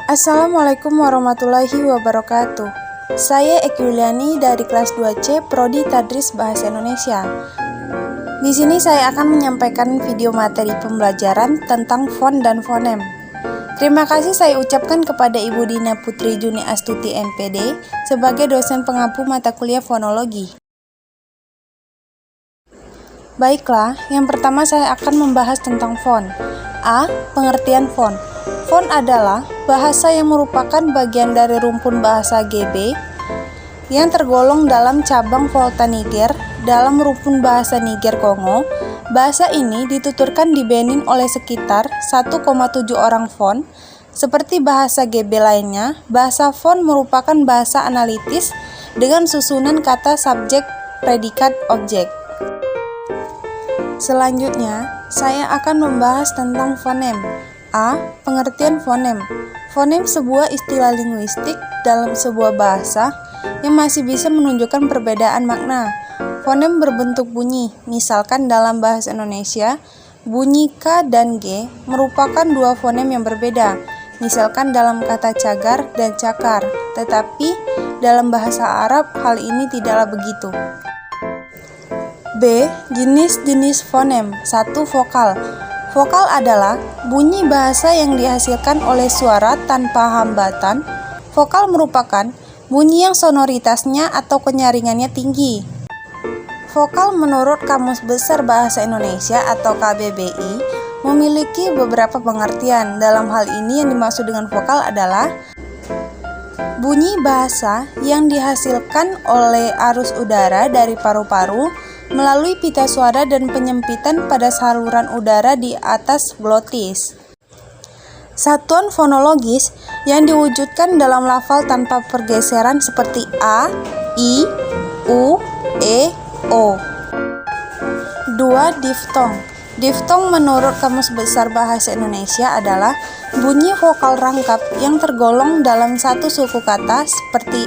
Assalamualaikum warahmatullahi wabarakatuh. Saya Eki Yuliani dari kelas 2C Prodi Tadris Bahasa Indonesia. Di sini saya akan menyampaikan video materi pembelajaran tentang font dan fonem. Terima kasih saya ucapkan kepada Ibu Dina Putri Juni Astuti MPD sebagai dosen pengampu mata kuliah fonologi. Baiklah, yang pertama saya akan membahas tentang font. A. Pengertian font. Font adalah bahasa yang merupakan bagian dari rumpun bahasa GB yang tergolong dalam cabang Volta Niger dalam rumpun bahasa Niger Kongo. Bahasa ini dituturkan di Benin oleh sekitar 1,7 orang font. Seperti bahasa GB lainnya, bahasa font merupakan bahasa analitis dengan susunan kata subjek, predikat, objek. Selanjutnya, saya akan membahas tentang fonem. A. Pengertian fonem. Fonem sebuah istilah linguistik dalam sebuah bahasa yang masih bisa menunjukkan perbedaan makna. Fonem berbentuk bunyi, misalkan dalam bahasa Indonesia, bunyi K dan G merupakan dua fonem yang berbeda, misalkan dalam kata cagar dan cakar, tetapi dalam bahasa Arab hal ini tidaklah begitu. B. Jenis-jenis fonem. 1. Vokal. Vokal adalah bunyi bahasa yang dihasilkan oleh suara tanpa hambatan. Vokal merupakan bunyi yang sonoritasnya atau kenyaringannya tinggi. Vokal menurut Kamus Besar Bahasa Indonesia atau KBBI memiliki beberapa pengertian. Dalam hal ini yang dimaksud dengan vokal adalah bunyi bahasa yang dihasilkan oleh arus udara dari paru-paru melalui pita suara dan penyempitan pada saluran udara di atas glotis. Satuan fonologis yang diwujudkan dalam lafal tanpa pergeseran seperti A, I, U, E, O. 2. Diftong. Diftong menurut Kamus Besar Bahasa Indonesia adalah bunyi vokal rangkap yang tergolong dalam satu suku kata seperti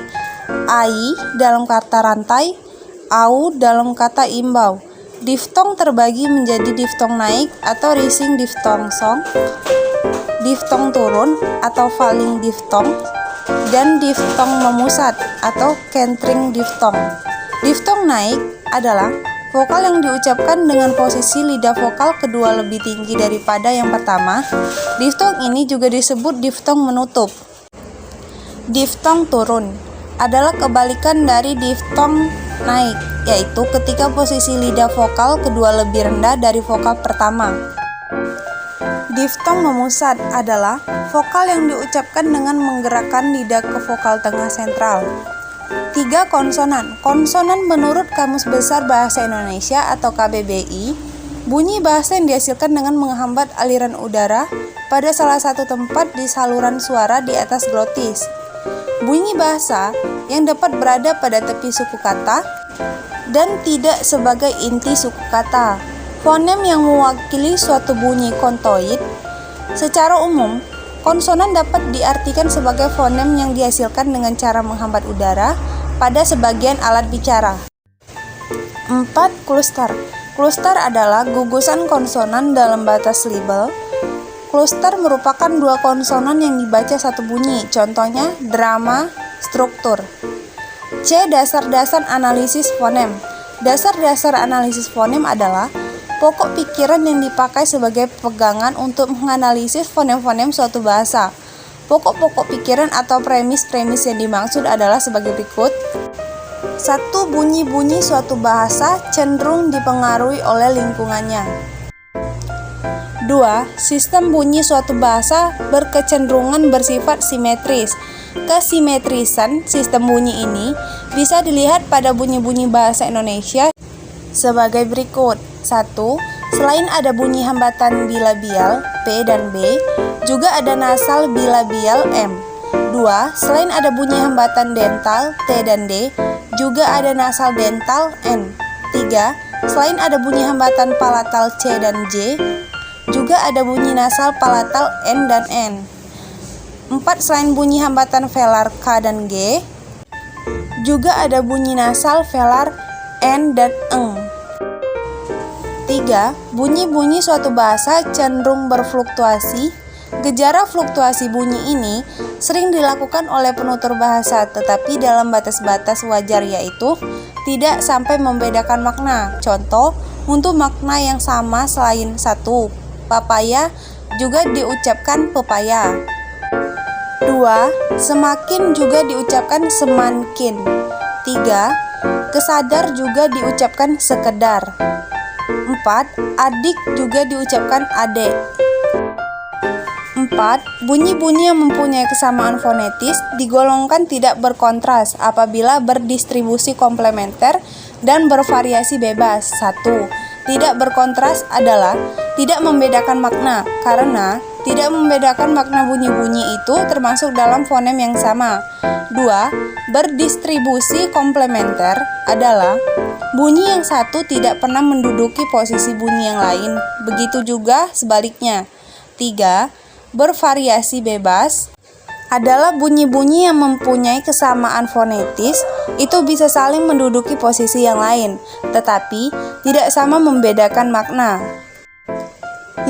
ai dalam kata rantai, au dalam kata imbau. Diftong terbagi menjadi diftong naik atau rising diftong song, diftong turun atau falling diftong, dan diftong memusat atau kentring diftong. Diftong naik adalah vokal yang diucapkan dengan posisi lidah vokal kedua lebih tinggi daripada yang pertama. Diftong ini juga disebut diftong menutup. Diftong turun adalah kebalikan dari diftong naik, yaitu ketika posisi lidah vokal kedua lebih rendah dari vokal pertama. Diftong memusat adalah vokal yang diucapkan dengan menggerakkan lidah ke vokal tengah sentral. 3. Konsonan. Konsonan menurut Kamus Besar Bahasa Indonesia atau KBBI, bunyi bahasa yang dihasilkan dengan menghambat aliran udara pada salah satu tempat di saluran suara di atas glotis. Bunyi bahasa yang dapat berada pada tepi suku kata dan tidak sebagai inti suku kata. Fonem yang mewakili suatu bunyi kontoid. Secara umum, konsonan dapat diartikan sebagai fonem yang dihasilkan dengan cara menghambat udara pada sebagian alat bicara. 4. Kluster. Kluster adalah gugusan konsonan dalam batas libel. Kluster merupakan dua konsonan yang dibaca satu bunyi, contohnya drama, struktur. C. Dasar-dasar analisis fonem. Dasar-dasar analisis fonem adalah pokok pikiran yang dipakai sebagai pegangan untuk menganalisis fonem-fonem suatu bahasa. Pokok-pokok pikiran atau premis-premis yang dimaksud adalah sebagai berikut. 1. Bunyi-bunyi suatu bahasa cenderung dipengaruhi oleh lingkungannya. 2. Sistem bunyi suatu bahasa berkecenderungan bersifat simetris. Kesimetrisan sistem bunyi ini bisa dilihat pada bunyi-bunyi bahasa Indonesia sebagai berikut. 1. Selain ada bunyi hambatan bilabial P dan B, juga ada nasal bilabial M. 2. Selain ada bunyi hambatan dental T dan D, juga ada nasal dental N. 3. Selain ada bunyi hambatan palatal C dan J, juga ada bunyi nasal palatal N dan N. 4. Selain bunyi hambatan velar K dan G, juga ada bunyi nasal velar N dan eng. 3. Bunyi-bunyi suatu bahasa cenderung berfluktuasi Gejala fluktuasi bunyi ini sering dilakukan oleh penutur bahasa, tetapi dalam batas-batas wajar, yaitu tidak sampai membedakan makna. Contoh, untuk makna yang sama selain satu, papaya juga diucapkan pepaya. 2. Semakin juga diucapkan semankin. 3. Kesadar juga diucapkan sekedar. 4. Adik juga diucapkan adek. 4. Bunyi-bunyi yang mempunyai kesamaan fonetis digolongkan tidak berkontras apabila berdistribusi komplementer dan bervariasi bebas. 1. Tidak berkontras adalah tidak membedakan makna, karena tidak membedakan makna bunyi-bunyi itu termasuk dalam fonem yang sama. 2. Berdistribusi komplementer adalah bunyi yang satu tidak pernah menduduki posisi bunyi yang lain, begitu juga sebaliknya. 3. Bervariasi bebas adalah bunyi-bunyi yang mempunyai kesamaan fonetis itu bisa saling menduduki posisi yang lain, tetapi tidak sama membedakan makna. 5.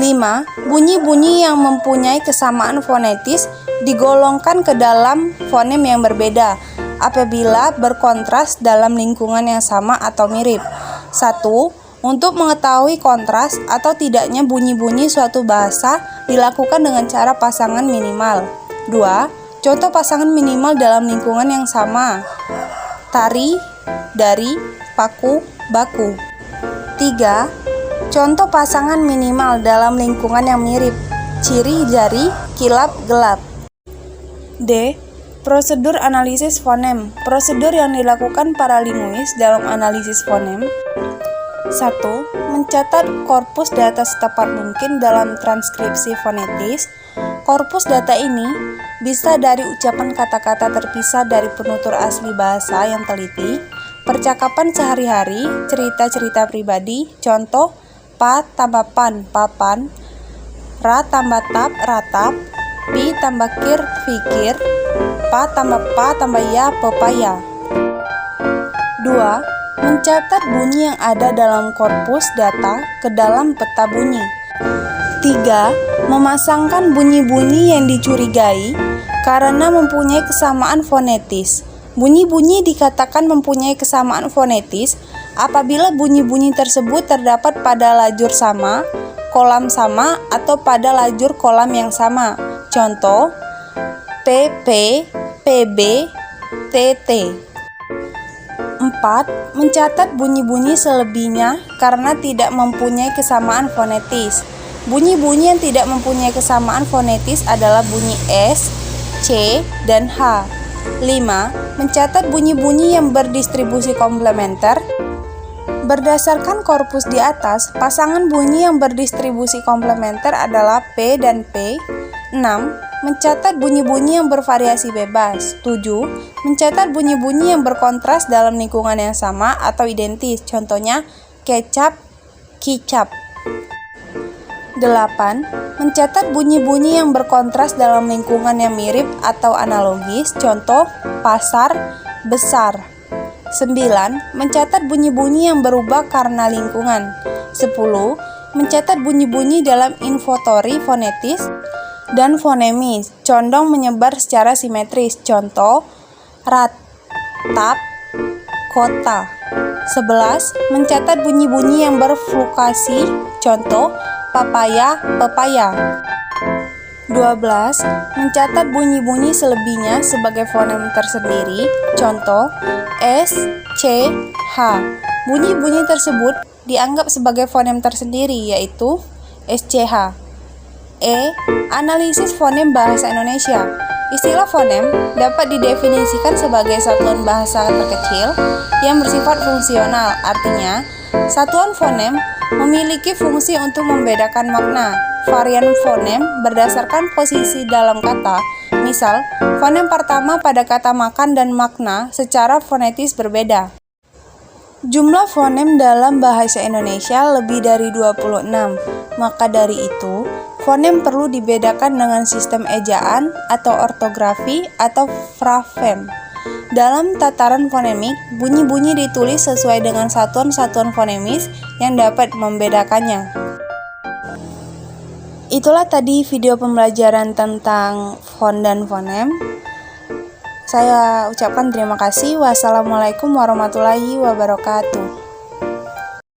Bunyi-bunyi yang mempunyai kesamaan fonetis digolongkan ke dalam fonem yang berbeda apabila berkontras dalam lingkungan yang sama atau mirip. 1. Untuk mengetahui kontras atau tidaknya bunyi-bunyi suatu bahasa dilakukan dengan cara pasangan minimal. 2. Contoh pasangan minimal dalam lingkungan yang sama: tari, dari, paku, baku. 3. Contoh pasangan minimal dalam lingkungan yang mirip: ciri, jari, kilap, gelap. D. Prosedur analisis fonem. Prosedur yang dilakukan para linguis dalam analisis fonem: 1. Mencatat korpus data setepat mungkin dalam transkripsi fonetis. Korpus data ini bisa dari ucapan kata-kata terpisah dari penutur asli bahasa yang teliti, percakapan sehari-hari, cerita-cerita pribadi, contoh pa tambah pan, papan, ra tambah tap, ratap, pi tambah kir, fikir, pa tambah ya, pepaya. 2. Mencatat bunyi yang ada dalam korpus data ke dalam peta bunyi. 3. Memasangkan bunyi-bunyi yang dicurigai karena mempunyai kesamaan fonetis. Bunyi-bunyi dikatakan mempunyai kesamaan fonetis apabila bunyi-bunyi tersebut terdapat pada lajur sama, kolam sama, atau pada lajur kolam yang sama. Contoh, PP, PB, TT. 4. Mencatat bunyi-bunyi selebihnya karena tidak mempunyai kesamaan fonetis. Bunyi-bunyi yang tidak mempunyai kesamaan fonetis adalah bunyi S, C, dan H. 5. Mencatat bunyi-bunyi yang berdistribusi komplementer. Berdasarkan korpus di atas, pasangan bunyi yang berdistribusi komplementer adalah P dan P. 6. Mencatat bunyi-bunyi yang bervariasi bebas. 7. Mencatat bunyi-bunyi yang berkontras dalam lingkungan yang sama atau identis. Contohnya kecap, kicap. 8. Mencatat bunyi-bunyi yang berkontras dalam lingkungan yang mirip atau analogis. Contoh pasar, besar. 9. Mencatat bunyi-bunyi yang berubah karena lingkungan. 10. Mencatat bunyi-bunyi dalam inventory fonetis dan fonemis, condong menyebar secara simetris. Contoh ratap, kota. 11. Mencatat bunyi-bunyi yang berfluktuasi. Contoh papaya, pepaya. 12. Mencatat bunyi-bunyi selebihnya sebagai fonem tersendiri. Contoh S, C, H. Bunyi-bunyi tersebut dianggap sebagai fonem tersendiri, yaitu SCH. E. Analisis fonem bahasa Indonesia. Istilah fonem dapat didefinisikan sebagai satuan bahasa terkecil yang bersifat fungsional. Artinya, satuan fonem memiliki fungsi untuk membedakan makna. Varian fonem berdasarkan posisi dalam kata. Misal, fonem pertama pada kata makan dan makna secara fonetis berbeda. Jumlah fonem dalam bahasa Indonesia lebih dari 26. Maka dari itu, fonem perlu dibedakan dengan sistem ejaan atau ortografi atau frafem. Dalam tataran fonemik, bunyi-bunyi ditulis sesuai dengan satuan-satuan fonemis yang dapat membedakannya. Itulah tadi video pembelajaran tentang font dan fonem. Saya ucapkan terima kasih. Wassalamualaikum warahmatullahi wabarakatuh.